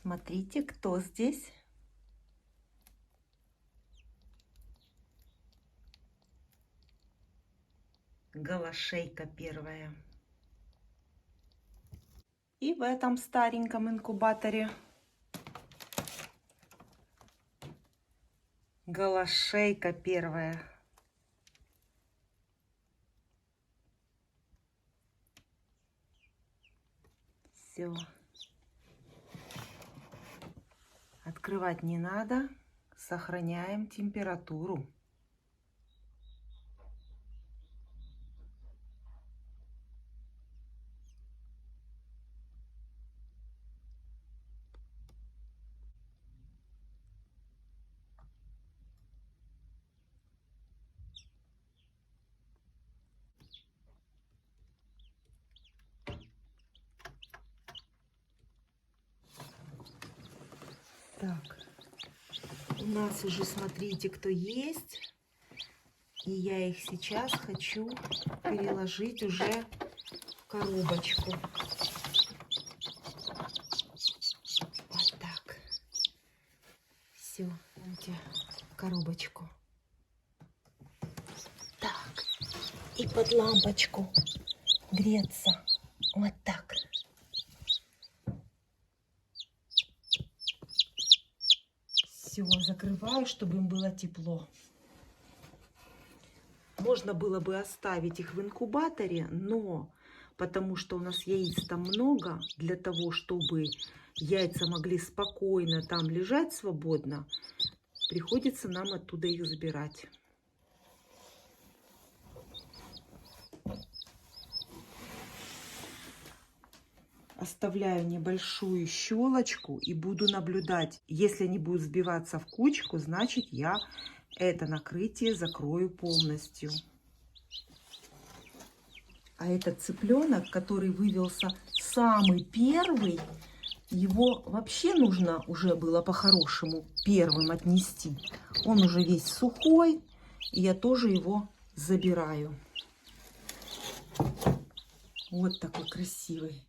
Смотрите, кто здесь. Голошейка первая. И в этом стареньком инкубаторе голошейка первая. Все. Открывать не надо. Сохраняем температуру. Так, у нас уже, смотрите, кто есть. И я их сейчас хочу переложить уже в коробочку. Вот так. Все, в коробочку. Так, и под лампочку греться. Вот так. Все, закрываю, чтобы им было тепло. Можно было бы оставить их в инкубаторе, но потому что у нас яиц там много, для того, чтобы яйца могли спокойно там лежать свободно, приходится нам оттуда их забирать. Оставляю небольшую щелочку и буду наблюдать. Если они будут сбиваться в кучку, значит я это накрытие закрою полностью. А этот цыпленок, который вывелся самый первый, его вообще нужно уже было по-хорошему первым отнести. Он уже весь сухой, и я тоже его забираю. Вот такой красивый.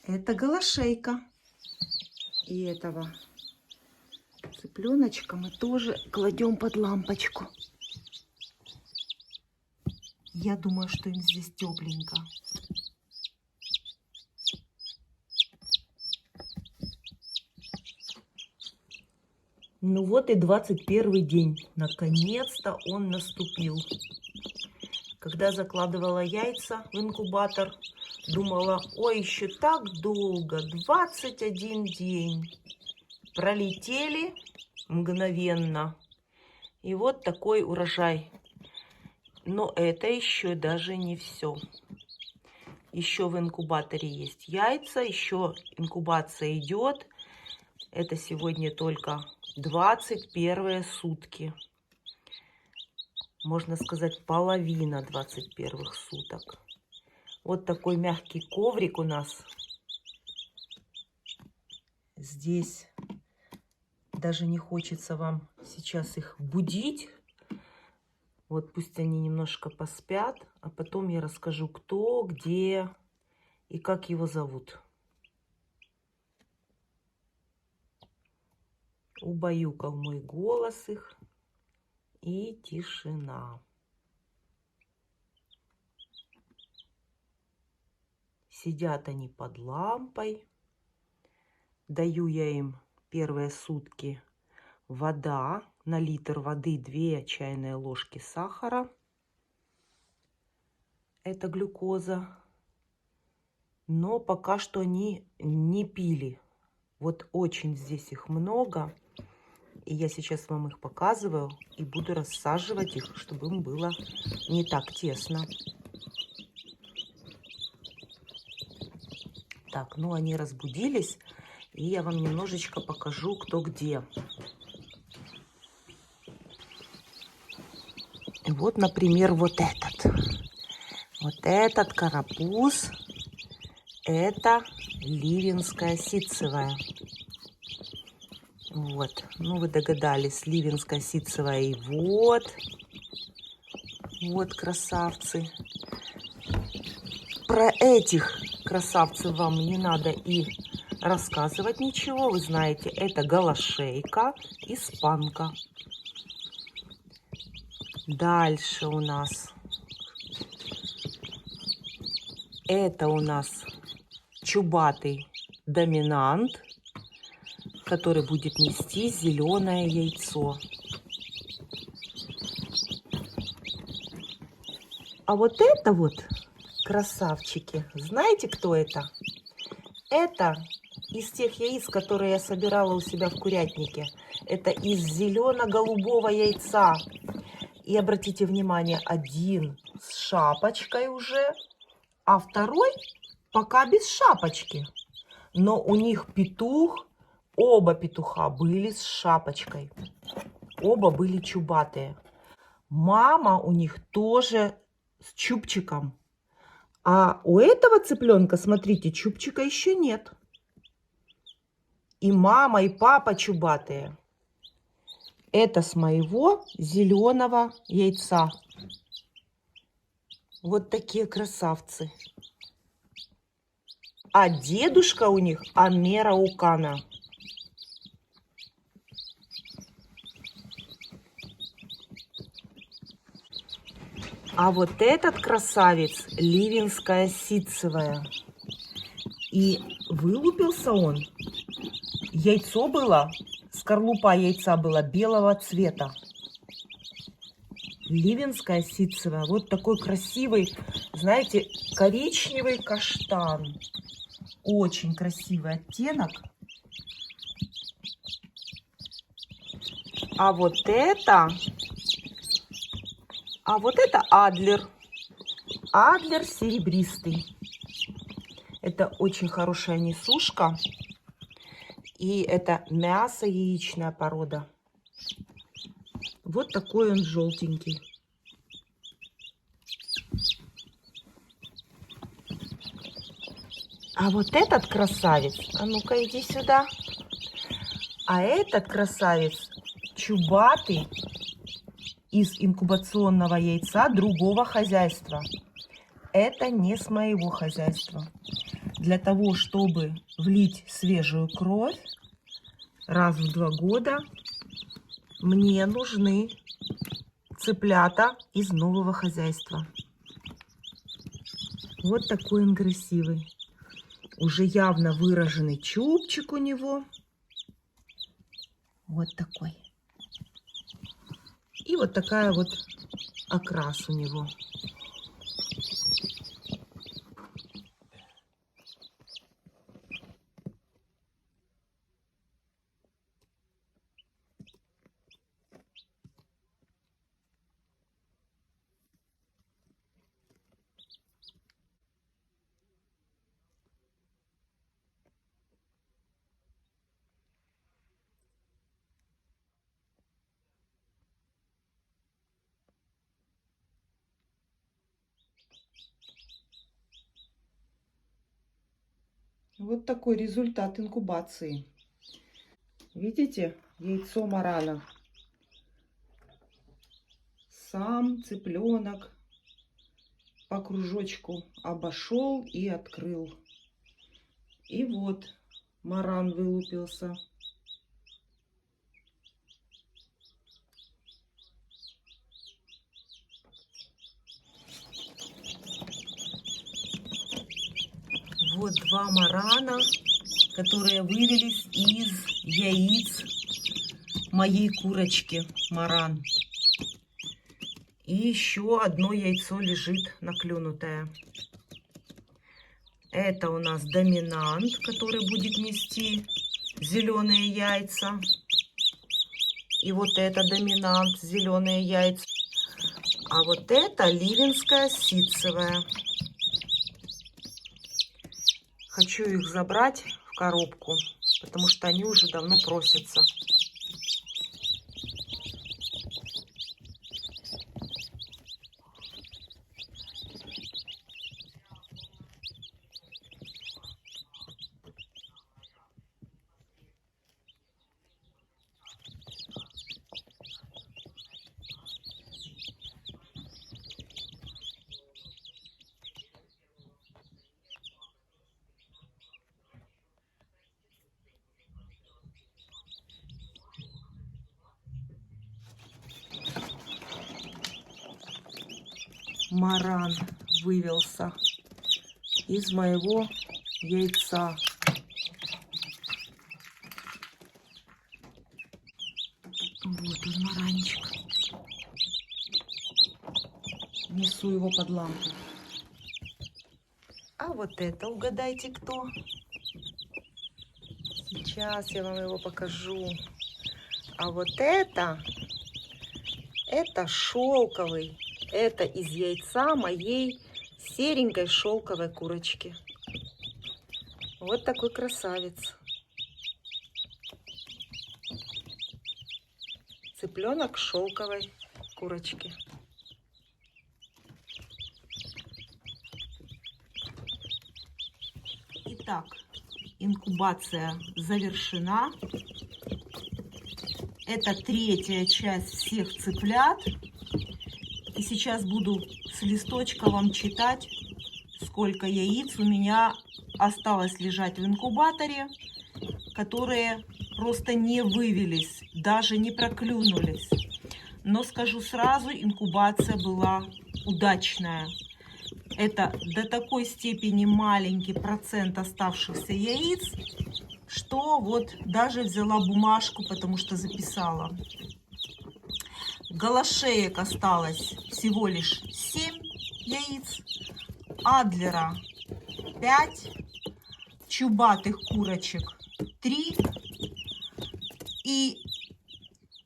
Это голошейка. И этого цыпленочка мы тоже кладем под лампочку. Я думаю, что им здесь тепленько. Ну вот и 21 день. Наконец-то он наступил. Когда закладывала яйца в инкубатор, думала, ой, еще так долго, 21 день. Пролетели мгновенно. И вот такой урожай. Но это еще даже не все. Еще в инкубаторе есть яйца, еще инкубация идет. Это сегодня только 21 сутки. Можно сказать, половина 21 суток. Вот такой мягкий коврик у нас. Здесь даже не хочется вам сейчас их будить. Вот пусть они немножко поспят, а потом я расскажу, кто, где и как его зовут. Убаюкал мой голос их, и тишина. Сидят они под лампой. Даю я им первые сутки вода. На литр воды 2 чайные ложки сахара. Это глюкоза. Но пока что они не пили. Вот очень здесь их много. И я сейчас вам их показываю и буду рассаживать их, чтобы им было не так тесно. Так, ну они разбудились. И я вам немножечко покажу, кто где. Вот, например, вот этот. Вот этот карапуз. Это ливенская ситцевая. Вот. Ну, вы догадались. Ливенская ситцевая. И вот. Вот красавцы. Про этих красавцев вам не надо и рассказывать ничего. Вы знаете, это голошейка, испанка. Дальше у нас. Это у нас чубатый доминант, который будет нести зеленое яйцо. А вот это вот, красавчики, знаете, кто это? Это из тех яиц, которые я собирала у себя в курятнике. Это из зелено-голубого яйца. И обратите внимание, один с шапочкой уже, а второй пока без шапочки. Но у них петух, оба петуха были с шапочкой. Оба были чубатые. Мама у них тоже с чубчиком. А у этого цыпленка, смотрите, чубчика еще нет. И мама, и папа чубатые. Это с моего зеленого яйца. Вот такие красавцы. А дедушка у них Амераукана. А вот этот красавец ливенская ситцевая. И вылупился он. Яйцо было, скорлупа яйца была белого цвета. Ливенская ситцевая. Вот такой красивый, знаете, коричневый каштан. Очень красивый оттенок. А вот это адлер. Адлер серебристый. Это очень хорошая несушка. И это мясо яичная порода. Вот такой он желтенький. А вот этот красавец, а ну-ка иди сюда. А этот красавец чубатый из инкубационного яйца другого хозяйства. Это не с моего хозяйства. Для того, чтобы влить свежую кровь раз в 2 года, мне нужны цыплята из нового хозяйства. Вот такой он красивый. Уже явно выраженный чубчик у него. Вот такой. И вот такая вот окрас у него. Вот такой результат инкубации. Видите, яйцо марана. Сам цыпленок по кружочку обошел и открыл. И вот маран вылупился. Вот 2 марана, которые вывелись из яиц моей курочки маран. И еще одно яйцо лежит наклюнутое. Это у нас доминант, который будет нести зеленые яйца. И вот это доминант, зеленые яйца. А вот это ливенская ситцевая. Хочу их забрать в коробку, потому что они уже давно просятся. маран вывелся из моего яйца. Вот он, маранчик. Несу его под лампу. А вот это, угадайте, кто? Сейчас я вам его покажу. А вот это шелковый. Это из яйца моей серенькой шелковой курочки. Вот такой красавец. Цыпленок шелковой курочки. Итак, инкубация завершена. Это третья часть всех цыплят. И сейчас буду с листочка вам читать, сколько яиц у меня осталось лежать в инкубаторе, которые просто не вывелись, даже не проклюнулись. Но скажу сразу, инкубация была удачная. Это до такой степени маленький процент оставшихся яиц, что вот даже взяла бумажку, потому что записала. Голошеек осталось всего лишь 7 яиц, адлера 5, чубатых курочек 3 и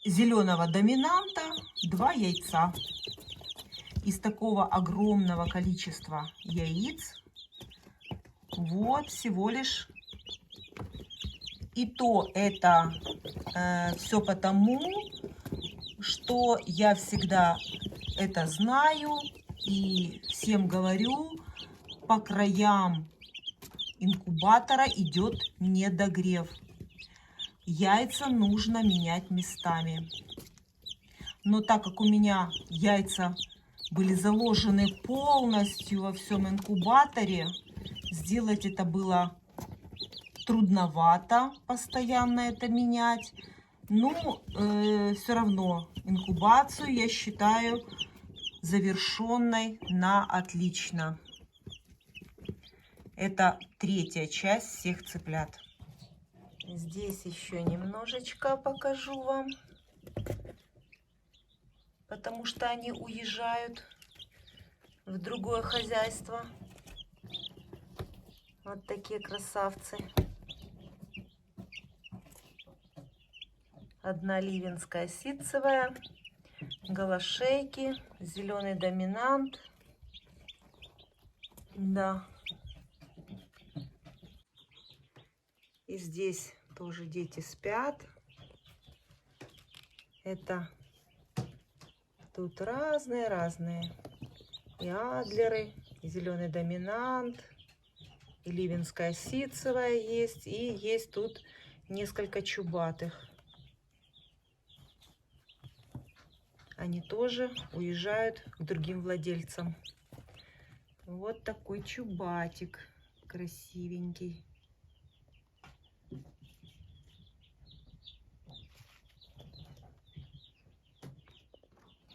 зеленого доминанта 2 яйца. Из такого огромного количества яиц вот всего лишь. И то это все потому, что я всегда это знаю и всем говорю, по краям инкубатора идет недогрев. Яйца нужно менять местами. Но так как у меня яйца были заложены полностью во всем инкубаторе, сделать это было трудновато, постоянно это менять. Но все равно инкубацию я считаю завершенной на отлично. Это третья часть всех цыплят. Здесь еще немножечко покажу вам, потому что они уезжают в другое хозяйство. Вот такие красавцы. Одна ливенская ситцевая, голошейки, зеленый доминант. Да. И здесь тоже дети спят. Это тут разные. И адлеры, и зеленый доминант, и ливенская ситцевая есть. И есть тут несколько чубатых. Они тоже уезжают к другим владельцам. Вот такой чубатик красивенький.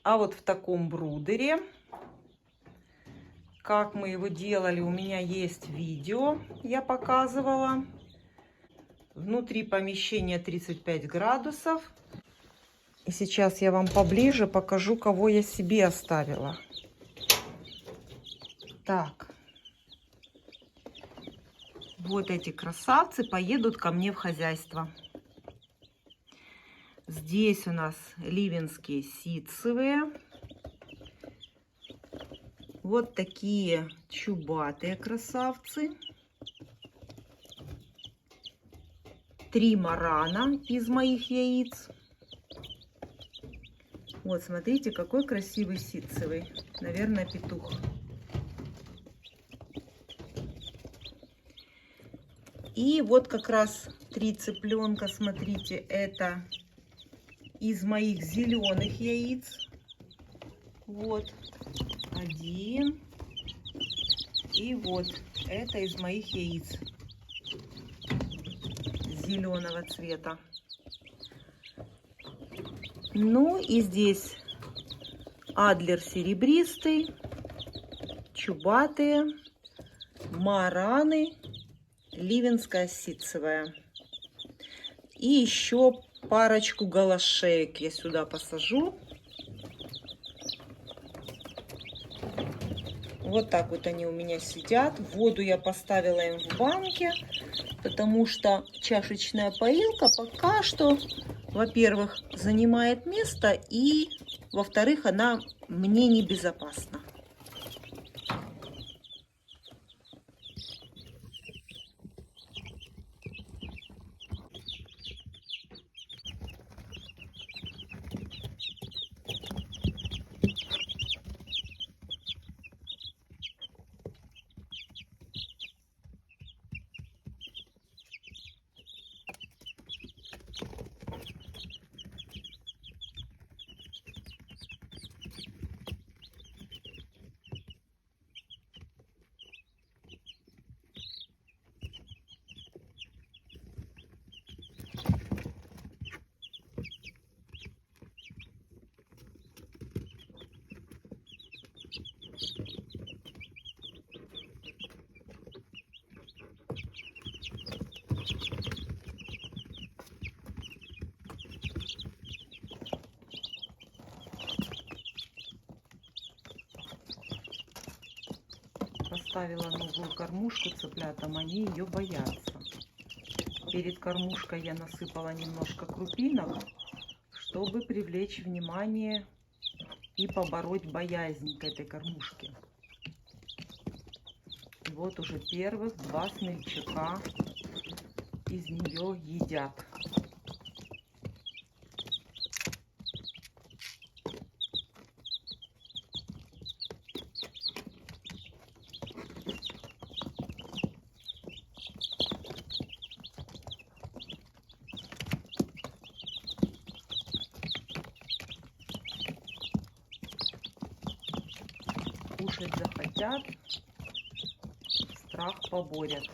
А вот в таком брудере, как мы его делали, у меня есть видео, я показывала. Внутри помещения 35 градусов. И сейчас я вам поближе покажу, кого я себе оставила. Так. Вот эти красавцы поедут ко мне в хозяйство. Здесь у нас ливенские ситцевые. Вот такие чубатые красавцы. 3 марана из моих яиц. Вот, смотрите, какой красивый ситцевый. Наверное, петух. И вот как раз 3 цыпленка, смотрите, это из моих зеленых яиц. Вот 1. И вот это из моих яиц зеленого цвета. Ну и здесь адлер серебристый, чубатые мараны, ливенская ситцевая. И еще парочку галашеек я сюда посажу. Вот так вот они у меня сидят. Воду я поставила им в банке, потому что чашечная поилка пока что, во-первых, занимает место, и, во-вторых, она мне небезопасна. Поставила новую кормушку цыплятам, они ее боятся. Перед кормушкой я насыпала немножко крупинок, чтобы привлечь внимание и побороть боязнь к этой кормушке. И вот уже первых 2 смельчака из нее едят. Кушать захотят, страх поборят.